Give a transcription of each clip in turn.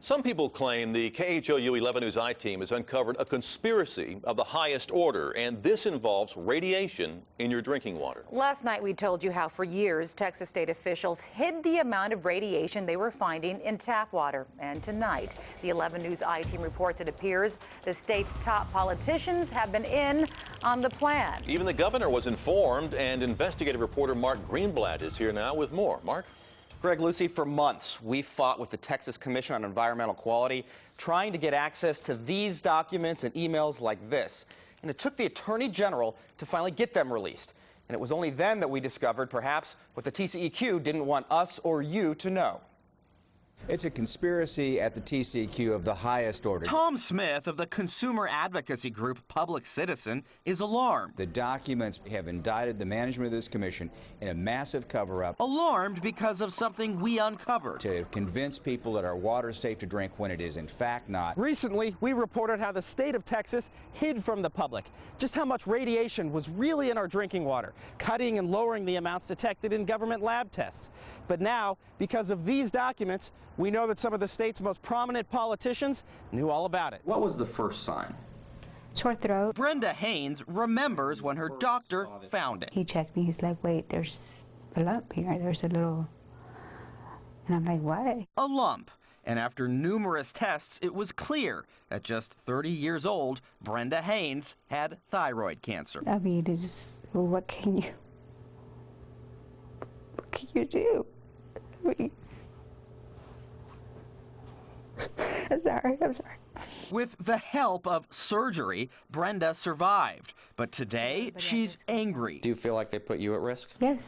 Some people claim the KHOU 11 News I-team has uncovered a conspiracy of the highest order, and this involves radiation in your drinking water. Last night we told you how for years Texas state officials hid the amount of radiation they were finding in tap water. And tonight, the 11 News I-team reports it appears the state's top politicians have been in on the plan. Even the governor was informed, and investigative reporter Mark Greenblatt is here now with more. Mark? Greg, Lucy, for months we fought with the Texas Commission on Environmental Quality trying to get access to these documents and emails like this. And it took the Attorney General to finally get them released. And it was only then that we discovered perhaps what the TCEQ didn't want us or you to know. It's a conspiracy at the TCEQ of the highest order. Tom Smith of the consumer advocacy group Public Citizen is alarmed. The documents have indicted the management of this commission in a massive cover-up. Alarmed because of something we uncovered. To convince people that our water is safe to drink when it is in fact not. Recently, we reported how the state of Texas hid from the public just how much radiation was really in our drinking water, cutting and lowering the amounts detected in government lab tests. But now, because of these documents, we know that some of the state's most prominent politicians knew all about it. What was the first sign? Sore throat. Brenda Haynes remembers when her doctor found it. He checked me. He's like, wait, there's a lump here. There's a little... And I'm like, what? A lump. And after numerous tests, it was clear at just 30 years old, Brenda Haynes had thyroid cancer. I mean, it's, what can you do? I mean, I'm sorry. With the help of surgery, Brenda survived. But today, she's angry. Do you feel like they put you at risk? Yes,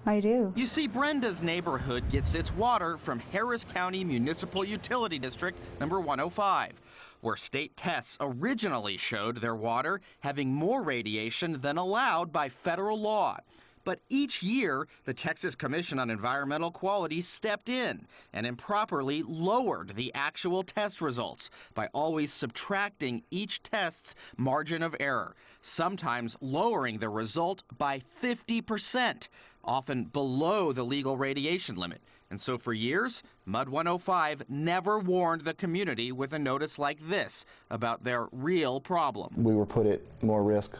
I do. You see, Brenda's neighborhood gets its water from Harris County Municipal Utility District number 105, where state tests originally showed their water having more radiation than allowed by federal law. But each year, the Texas Commission on Environmental Quality stepped in and improperly lowered the actual test results by always subtracting each test's margin of error, sometimes lowering the result by 50%, often below the legal radiation limit. And so for years, Mud 105 never warned the community with a notice like this about their real problem. We were put at more risk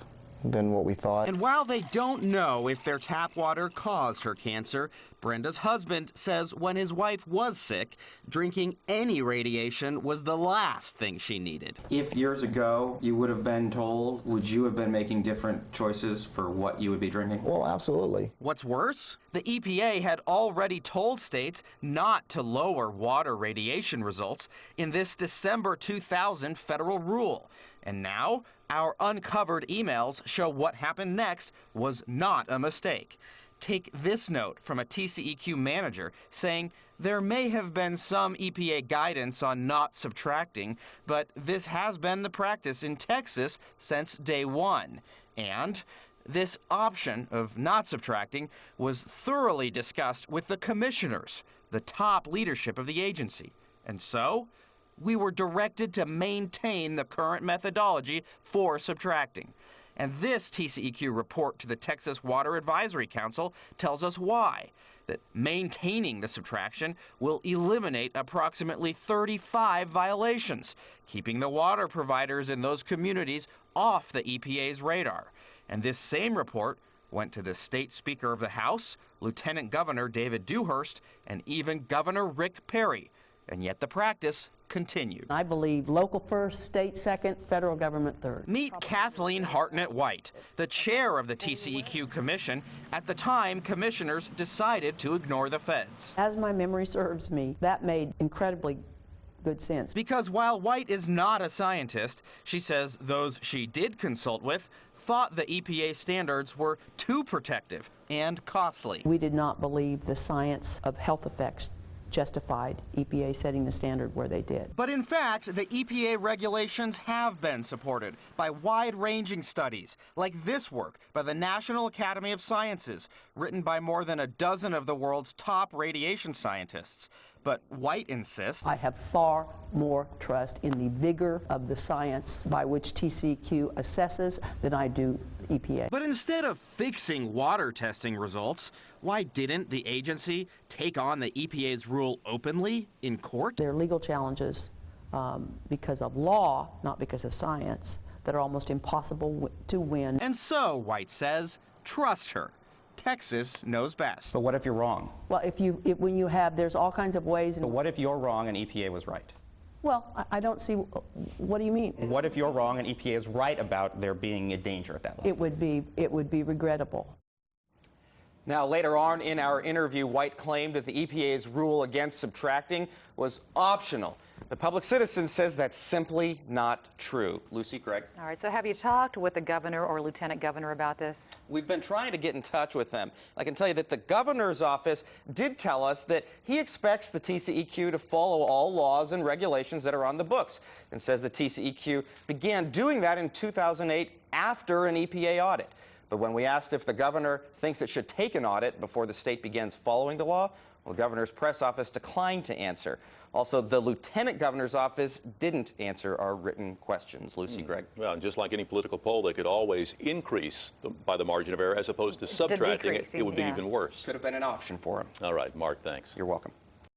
than what we thought. And while they don't know if their tap water caused her cancer, Brenda's husband says when his wife was sick, drinking any radiation was the last thing she needed. If years ago you would have been told, would you have been making different choices for what you would be drinking? Well, absolutely. What's worse, the EPA had already told states not to lower water radiation results in this December 2000 federal rule. And now, our uncovered emails show what happened next was not a mistake. Take this note from a TCEQ manager saying there may have been some EPA guidance on not subtracting, but this has been the practice in Texas since day one. And this option of not subtracting was thoroughly discussed with the commissioners, the top leadership of the agency. And so, we were directed to maintain the current methodology for subtracting. And this TCEQ report to the Texas Water Advisory Council tells us why. That maintaining the subtraction will eliminate approximately 35 violations, keeping the water providers in those communities off the EPA's radar. And this same report went to the state Speaker of the House, Lieutenant Governor David Dewhurst, and even Governor Rick Perry. And yet the practice continued. I believe local first, state second, federal government third. Meet Kathleen Hartnett-White, the chair of the TCEQ Commission. At the time, commissioners decided to ignore the feds. As my memory serves me, that made incredibly good sense. Because while White is not a scientist, she says those she did consult with thought the EPA standards were too protective and costly. We did not believe the science of health effects justified EPA setting the standard where they did. But in fact, the EPA regulations have been supported by wide-ranging studies, like this work by the National Academy of Sciences, written by more than a dozen of the world's top radiation scientists. But White insists, I have far more trust in the vigor of the science by which TCEQ assesses than I do EPA. But instead of fixing water testing results, why didn't the agency take on the EPA's rule openly in court? There are legal challenges because of law, not because of science, that are almost impossible to win. And so, White says, trust her. Texas knows best. But what if you're wrong? Well, when you have, there's all kinds of ways. But what if you're wrong and EPA was right? Well, I don't see, what do you mean? What if you're wrong and EPA is right about there being a danger at that level? It would be regrettable. Now, later on in our interview, White claimed that the EPA's rule against subtracting was optional. The Public Citizen says that's simply not true. Lucy, Craig. All right, so have you talked with the governor or lieutenant governor about this? We've been trying to get in touch with them. I can tell you that the governor's office did tell us that he expects the TCEQ to follow all laws and regulations that are on the books, and says the TCEQ began doing that in 2008 after an EPA audit. But when we asked if the governor thinks it should take an audit before the state begins following the law, well, the governor's press office declined to answer. Also, the lieutenant governor's office didn't answer our written questions. Lucy, Greg. Well, and just like any political poll, they could always increase by the margin of error as opposed to subtracting it. It would be even worse. Could have been an option for him. All right, Mark, thanks. You're welcome.